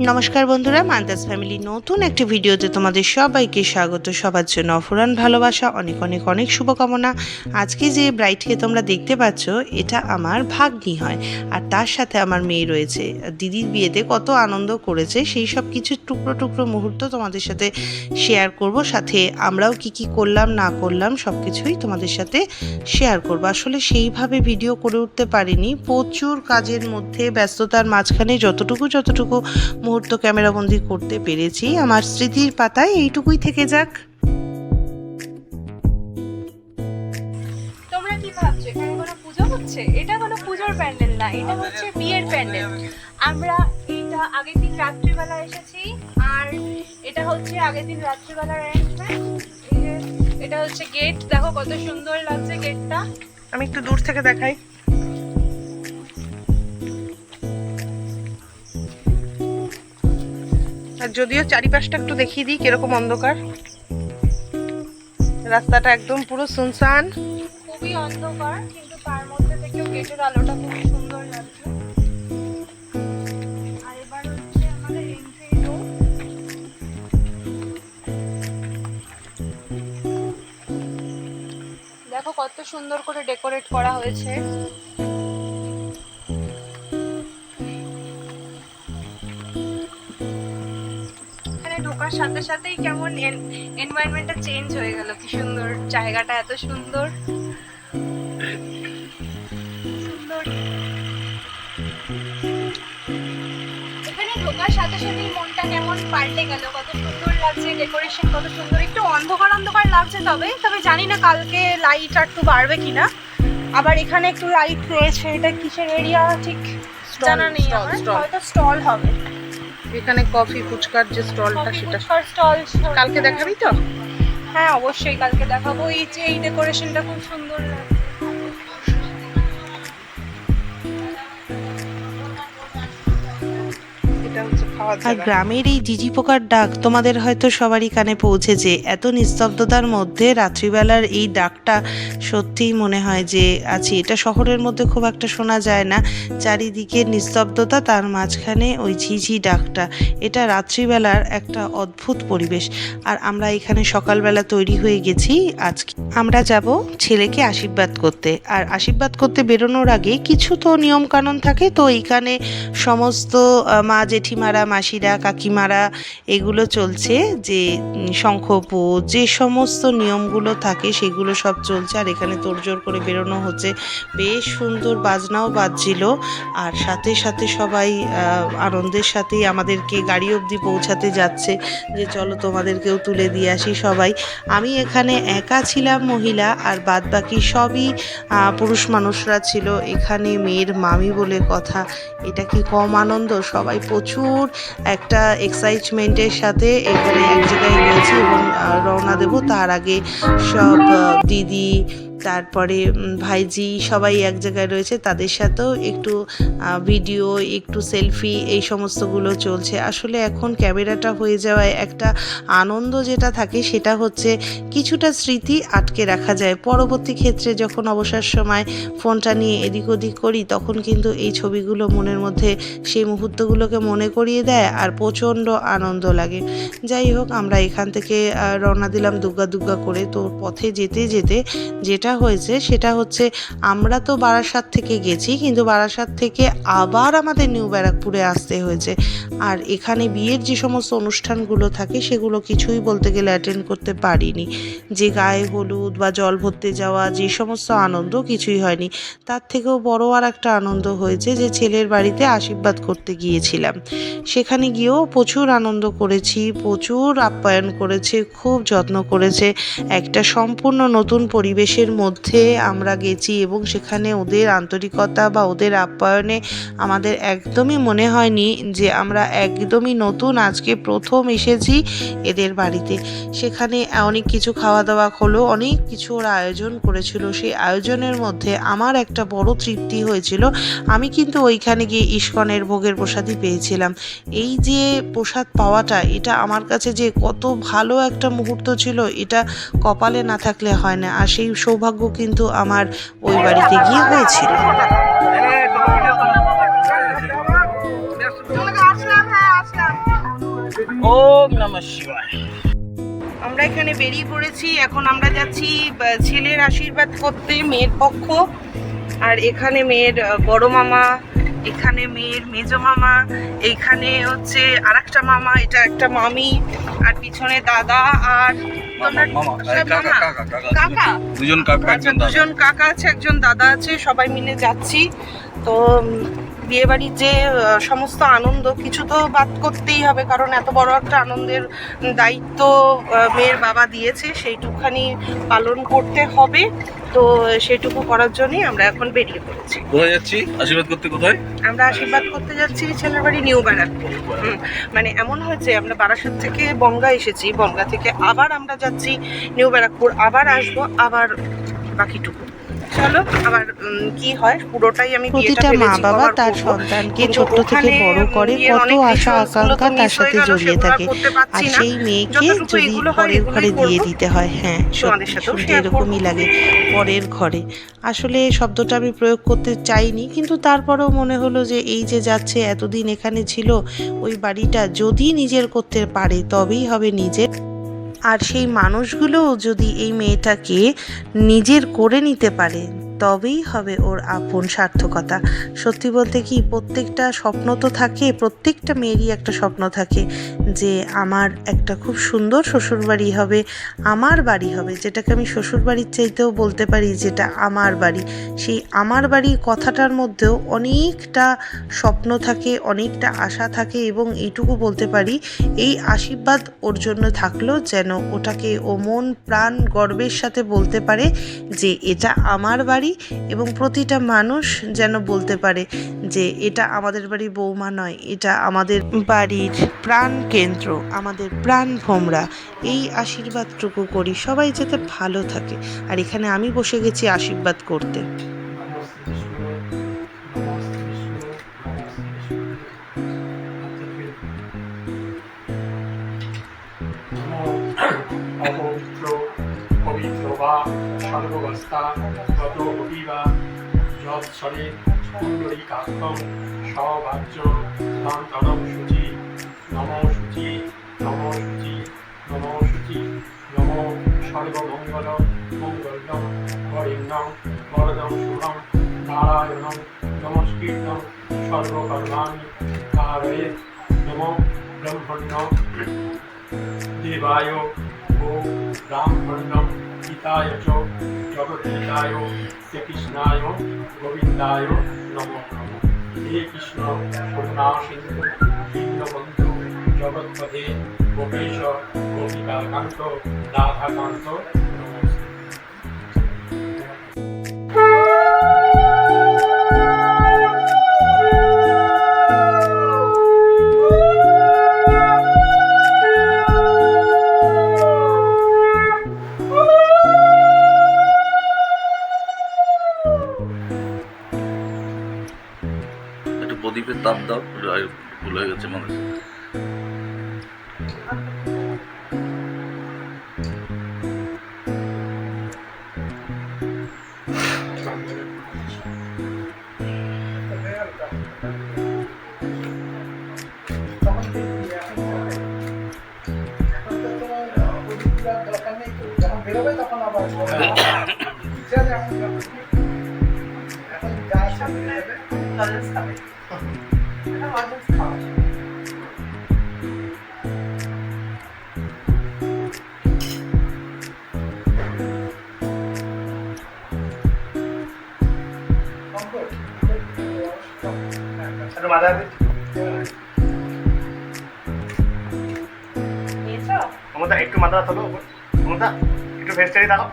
নমস্কার বন্ধুরা, মান্তাস ফ্যামিলি নতুন একটি ভিডিওতে তোমাদের সবাইকে স্বাগত। সবার জন্য অফুরান ভালোবাসা, অনেক অনেক অনেক শুভকামনা। আজকে যে ব্রাইডকে তোমরা দেখতে পাচ্ছ, এটা আমার ভাগ্নি হয়, আর তার সাথে আমার মেয়ে রয়েছে। দিদির বিয়েতে কত আনন্দ করেছে সেই সব কিছু টুকরো টুকরো মুহূর্ত তোমাদের সাথে শেয়ার করব। সাথে আমরাও কি কি করলাম না করলাম সব কিছুই তোমাদের সাথে শেয়ার করব। আসলে সেইভাবে ভিডিও করে উঠতে পারিনি, প্রচুর কাজের মধ্যে ব্যস্ততার মাঝখানে যতটুকু মুহূর্ত ক্যামেরাবন্দি করতে পেরেছি। আমার স্মৃতির পাতায় এইটুকুই থেকে যাক। তোমরা কি ভাবছো এখানে কোনো পুজো হচ্ছে? এটা কোনো পুজোর প্যান্ডেল না, এটা হচ্ছে বিয়ের প্যান্ডেল। আমরা এটা আগের দিন রাত্রিবেলা এসেছি, আর এটা হচ্ছে আগের দিন রাত্রিবেলার অ্যারেঞ্জমেন্ট। এটা হচ্ছে গেট, দেখো কত সুন্দর লাগছে গেটটা। আমি একটু দূর থেকে দেখাই। আর যদিও চারিপাশটা একটু দেখিয়ে দিই কিরকম অন্ধকার। রাস্তাটা একদম পুরো সুনসান, খুবই অন্ধকার, কিন্তু তার মধ্যে থেকেও গেটের আলোটা খুব সুন্দর লাগছে। আর এবার হচ্ছে আমাদের এন্ট্রি রুম। দেখো কত সুন্দর করে ডেকোরেট করা হয়েছে। ঢোকার সাথে সাথেই কেমন এনভায়রনমেন্টটা চেঞ্জ হয়ে গেল। কি সুন্দর জায়গাটা, এত সুন্দর সুন্দর। এখানে ঢোকার সাথে সাথেই মনটা কেমন পাল্টে গেল। কত সুন্দর লাগছে, ডেকোরেশন কত সুন্দর। একটু অন্ধকার অন্ধকার লাগছে, তবে জানি না কালকে লাইট আর একটু বাড়বে কিনা। আবার এখানে একটু লাইট রয়েছে। এটা কিসের এরিয়া ঠিক জানা নেই আমার, হয়তো স্টল হবে। এখানে কফি ফুচকার যে স্টলটা, সেটা স্টল কালকে দেখাবি তো? হ্যাঁ অবশ্যই কালকে দেখাবো। এই যে এই ডেকোরেশনটা খুব সুন্দর লাগছে। আর গ্রামের এই ঝিঝি পোকার ডাক তোমাদের হয়তো সবারই কানে পৌঁছেছে। এত নিস্তব্ধতার মধ্যে রাত্রিবেলার এই ডাকটা সত্যিই মনে হয় যে আছি। এটা শহরের মধ্যে খুব একটা শোনা যায় না, চারিদিকে নিস্তব্ধতা, তার মাঝখানে ওই ঝিঝি ডাকটা। এটা রাত্রিবেলার একটা অদ্ভুত পরিবেশ। আর আমরা এখানে সকালবেলা তৈরি হয়ে গেছি। আজকে আমরা যাব ছেলেকে আশীর্বাদ করতে, আর আশীর্বাদ করতে বেরোনোর আগে কিছু তো নিয়ম কানুন থাকে। তো এইখানে সমস্ত মা জেঠিমারা, মাসিরা, কাকিমারা এগুলো চলছে, যে শঙ্খপু যে সমস্ত নিয়মগুলো থাকে সেগুলো সব চলছে। আর এখানে তোড়জোড় করে বেরোনো হচ্ছে, বেশ সুন্দর বাজনাও বাজছিল। আর সাথে সাথে সবাই আনন্দের সাথেই আমাদেরকে গাড়ি অবধি পৌঁছাতে যাচ্ছে, যে চলো তোমাদেরকেও তুলে দিয়ে আসি সবাই। আমি এখানে একা ছিলাম মহিলা, আর বাদ বাকি সবই পুরুষ মানুষরা ছিল। এখানে মেয়ের মামি বলে কথা, এটা কি কম আনন্দ? সবাই প্রচুর একটা এক্সাইটমেন্টের সাথে এখানে এক জায়গায় রয়েছে এবং রওনা দেব। তার আগে সব দিদি, তারপরে ভাইজি সবাই এক জায়গায় রয়েছে, তাদের সাথেও একটু ভিডিও, একটু সেলফি, এই সমস্তগুলো চলছে। আসলে এখন ক্যামেরাটা হয়ে যাওয়ায় একটা আনন্দ যেটা থাকে সেটা হচ্ছে কিছুটা স্মৃতি আটকে রাখা যায়। পরবর্তী ক্ষেত্রে যখন অবসর সময় ফোনটা নিয়ে এদিক ওদিক করি, তখন কিন্তু এই ছবিগুলো মনের মধ্যে সেই মুহূর্তগুলোকে মনে করিয়ে দেয়, আর প্রচণ্ড আনন্দ লাগে। যাই হোক, আমরা এখান থেকে রওনা দিলাম দুগ্গা দুগ্গা করে। তো পথে যেতে যেতে যেটা হয়েছে সেটা হচ্ছে, আমরা তো বারাসাত থেকে গেছি, কিন্তু বারাসাত থেকে আবার আমাদের নিউ ব্যারাকপুরে আসতে হয়েছে। আর এখানে বিয়ের যে সমস্ত অনুষ্ঠানগুলো থাকে সেগুলো কিছুই বলতে গেলে অ্যাটেন্ড করতে পারিনি। যে গায়ে হলুদ বা জল ভরতে যাওয়া, যে সমস্ত আনন্দ, কিছুই হয়নি। তার থেকেও বড় আর একটা আনন্দ হয়েছে যে ছেলের বাড়িতে আশীর্বাদ করতে গিয়েছিলাম। সেখানে গিয়েও প্রচুর আনন্দ করেছি, প্রচুর আপ্যায়ন করেছে, খুব যত্ন করেছে। একটা সম্পূর্ণ নতুন পরিবেশের মধ্যে আমরা গেছি এবং সেখানে ওদের আন্তরিকতা বা ওদের আপ্যায়নে আমাদের একদমই মনে হয়নি যে আমরা একদমই নতুন, আজকে প্রথম এসেছি এদের বাড়িতে। সেখানে অনেক কিছু খাওয়া দাওয়া হলো, অনেক কিছু ওরা আয়োজন করেছিল। সেই আয়োজনের মধ্যে আমার একটা বড় তৃপ্তি হয়েছিল। আমি কিন্তু ওইখানে গিয়ে ইস্কনের ভোগের প্রসাদই পেয়েছিলাম। এই যে প্রসাদ পাওয়াটা, এটা আমার কাছে যে কত ভালো একটা মুহূর্ত ছিল, এটা কপালে না থাকলে হয় না। আর সেই সৌভাগ্য কিন্তু আমার ওই বাড়িতে গিয়ে হয়েছিল। আসলাম, হ্যাঁ আসলাম। ওম নমঃ শিবায়। আমরা এখানে বেরিয়ে পড়েছি, এখন আমরা যাচ্ছি ছেলের আশীর্বাদ করতে, মেয়ের পক্ষ। আর এখানে মেয়ের বড় মামা, এখানে মেয়ের মেজো মামা, এইখানে হচ্ছে আরেকটা মামা, এটা একটা মামি, আর পিছনে দাদা আর কাকা, দুজন কাকা আচ্ছা, একজন দাদা। দুজন কাকা আছে, একজন দাদা আছে, সবাই মিলে যাচ্ছি। তো বিয়ে বাড়ির যে সমস্ত আনন্দ, কিছু তো বাদ করতেই হবে, কারণ এত বড় একটা আনন্দের দায়িত্ব মেয়ের বাবা দিয়েছে, সেইটুখানি পালন করতে হবে। তো সেটুকু করার জন্যই আমরা এখন বেরিয়ে পড়েছি। কোথায় যাচ্ছি আশীর্বাদ করতে? কোথায় আমরা আশীর্বাদ করতে যাচ্ছি ছেলের বাড়ি নিউ ব্যারাকপুর। মানে এমন হয়েছে আমরা বারাসাত থেকে বনগা এসেছি, বনগা থেকে আবার আমরা যাচ্ছি নিউ ব্যারাকপুর, আবার আসবো, আবার বাকিটুকু চলো আবার কি হয় পুরোটাই আমি প্রতিটা মা বাবা তার সন্তানকে ছোট্ট থেকে বড় করে, কত আশা আকাঙ্ক্ষা তার সাথে জড়িয়ে থাকে, আর সেই মেয়েকে যদি পরের ঘরে দিয়ে দিতে হয়, হ্যাঁ সত্যি এরকমই লাগে, পরের ঘরে। আসলে শব্দটা আমি প্রয়োগ করতে চাইনি, কিন্তু তারপরেও মনে হলো যে এই যে যাচ্ছে, এতদিন এখানে ছিল, ওই বাড়িটা যদি নিজের করতে পারে তবেই হবে নিজের। আর সেই মানুষগুলোও যদি এই মেয়েটাকে নিজের করে নিতে পারে তবেই হবে ওর আপন সার্থকতা। সত্যি বলতে কি, প্রত্যেকটা স্বপ্ন তো থাকে, প্রত্যেকটা মেয়েরই একটা স্বপ্ন থাকে যে আমার একটা খুব সুন্দর শ্বশুরবাড়ি হবে, আমার বাড়ি হবে, যেটাকে আমি শ্বশুরবাড়ির চাইতেও বলতে পারি যেটা আমার বাড়ি। সেই আমার বাড়ির কথাটার মধ্যেও অনেকটা স্বপ্ন থাকে, অনেকটা আশা থাকে, এবং এইটুকু বলতে পারি এই আশীর্বাদ ওর জন্য থাকলো যেন ওটাকে ও মন প্রাণ গর্বের সাথে বলতে পারে যে এটা আমার বাড়ি, এবং প্রতিটা মানুষ যেন বলতে পারে যে এটা আমাদের বাড়ি বৌমা নয়, এটা আমাদের বাড়ির প্রাণ কেন্দ্র, আমাদের প্রাণ ভোমরা। এই আশীর্বাদটুকু করি সবাই যাতে ভালো থাকে। আর এখানে আমি বসে গেছি আশীর্বাদ করতে। অপবিত্র পবিত্র বা সর্ববস্থা গত হবিবা যৎসরে কুণ্ডলীকাক্ষং সবাহ্য তন্তরং শুচি নম শুচি নম শুচি নম শুচি নম সর্বমঙ্গল মঙ্গলং বরেণ্যং বরদং শুভং নারায়ণং নমস্কৃত্যং সর্বকর্মাণি কারয়েৎ নম ব্রহ্মণ্যং দেবায় ও ব্রাহ্মণ্যং হিতায় চ জগদ্ধিতায় শ্রীকৃষ্ণায় গোবিন্দায় নমো নমঃ। হে কৃষ্ণ করুণা সিন্ধু দীনবন্ধু জগৎপতে গোপেশ গোপিকাকান্ত রাধাকান্ত নমস্তে। একটু প্রদীপের তাপ দাও, ভুল হয়ে গেছে মনে হয়। মমতা একটু মাথা থাকো, মমতা একটু ফেস্টারি থাকো।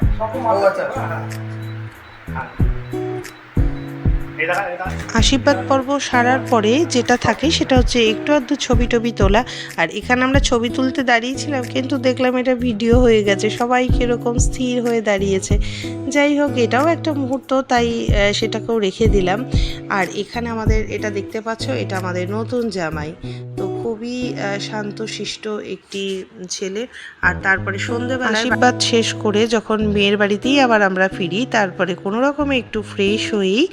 আশীর্বাদ পর্ব সারার পরে যেটা থাকে সেটা হচ্ছে একটু আধটু ছবি টবি তোলা। আর এখানে আমরা ছবি তুলতে দাঁড়িয়েছিলাম, কিন্তু দেখলাম এটা ভিডিও হয়ে গেছে, সবাই কীরকম স্থির হয়ে দাঁড়িয়েছে। যাই হোক, এটাও একটা মুহূর্ত, তাই সেটাকেও রেখে দিলাম। আর এখানে আমাদের এটা দেখতে পাচ্ছ, এটা আমাদের নতুন জামাই। তো খুবই শান্তশিষ্ট একটি ছেলে। আর তারপরে সন্ধেবেলা আশীর্বাদ শেষ করে যখন মেয়ের বাড়িতেই আবার আমরা ফিরি, তারপরে কোনো রকমে একটু ফ্রেশ হয়েই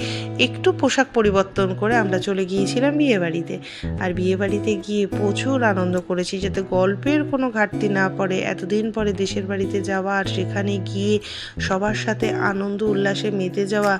একটু পোশাক পরিবর্তন করে আমরা চলে গিয়েছিলাম বিয়ে বাড়িতে। আর বিয়ে বাড়িতে গিয়ে প্রচুর আনন্দ করেছি, যাতে গল্পের কোনো ঘাটতি না পড়ে। এতদিন পরে দেশের বাড়িতে যাওয়া আর সেখানে গিয়ে সবার সাথে আনন্দ উল্লাসে মেতে যাওয়া,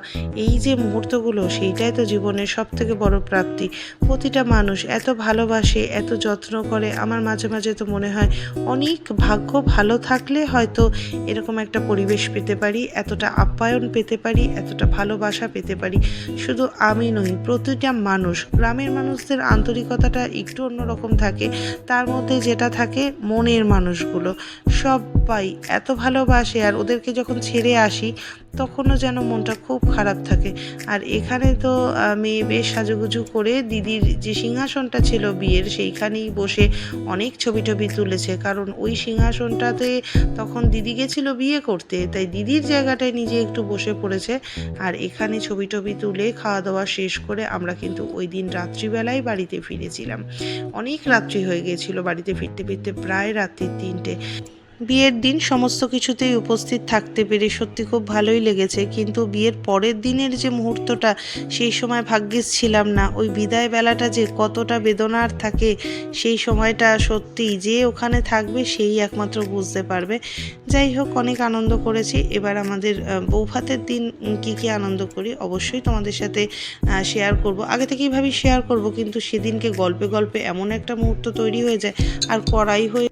এই যে মুহূর্তগুলো, সেইটাই তো জীবনের সব থেকে বড় প্রাপ্তি। প্রতিটা মানুষ এত ভালোবাসে, এত যত্ন করে। আমার মাঝে মাঝে তো মনে হয় অনেক ভাগ্য ভালো থাকলে হয়তো এরকম একটা পরিবেশ পেতে পারি, এতটা আপ্যায়ন পেতে পারি, এতটা ভালোবাসা পেতে পারি। শুধু আমি নই, প্রতিটা মানুষ। গ্রামের মানুষদের আন্তরিকতাটা একটু অন্যরকম থাকে, তার মধ্যে যেটা থাকে মনের মানুষগুলো সবাই এত ভালোবাসে। আর ওদেরকে যখন ছেড়ে আসি তখনও যেন মনটা খুব খারাপ থাকে। আর এখানে তো মেয়ে বেশ সাজুগুজু করে দিদির যে সিংহাসনটা ছিল বিয়ের, সেইখানেই বসে অনেক ছবি টবি তুলেছে, কারণ ওই সিংহাসনটাতে তখন দিদি গেছিলো বিয়ে করতে, তাই দিদির জায়গাটায় নিজে একটু বসে পড়েছে। আর এখানে ছবি টবি তুলে খাওয়া দাওয়া শেষ করে আমরা কিন্তু ওই দিন রাত্রিবেলায় বাড়িতে ফিরেছিলাম। অনেক রাত্রি হয়ে গিয়েছিল বাড়িতে ফিরতে ফিরতে, প্রায় রাত্রি 3টে। বিয়ের দিন সমস্ত কিছুতেই উপস্থিত থাকতে পেরে সত্যি খুব ভালোই লেগেছে, কিন্তু বিয়ের পরের দিনের যে মুহূর্তটা, সেই সময় ভাগ্যিস ছিলাম না। ওই বিদায় বেলাটা যে কতটা বেদনার থাকে, সেই সময়টা সত্যিই যে ওখানে থাকবে সেই একমাত্র বুঝতে পারবে। যাই হোক, অনেক আনন্দ করেছি। এবার আমাদের বৌভাতের দিন কী কী আনন্দ করি অবশ্যই তোমাদের সাথে শেয়ার করব। আগে থেকেই ভাবি শেয়ার করব, কিন্তু সেদিনকে গল্পে গল্পে এমন একটা মুহূর্ত তৈরি হয়ে যায় আর করাই হয়ে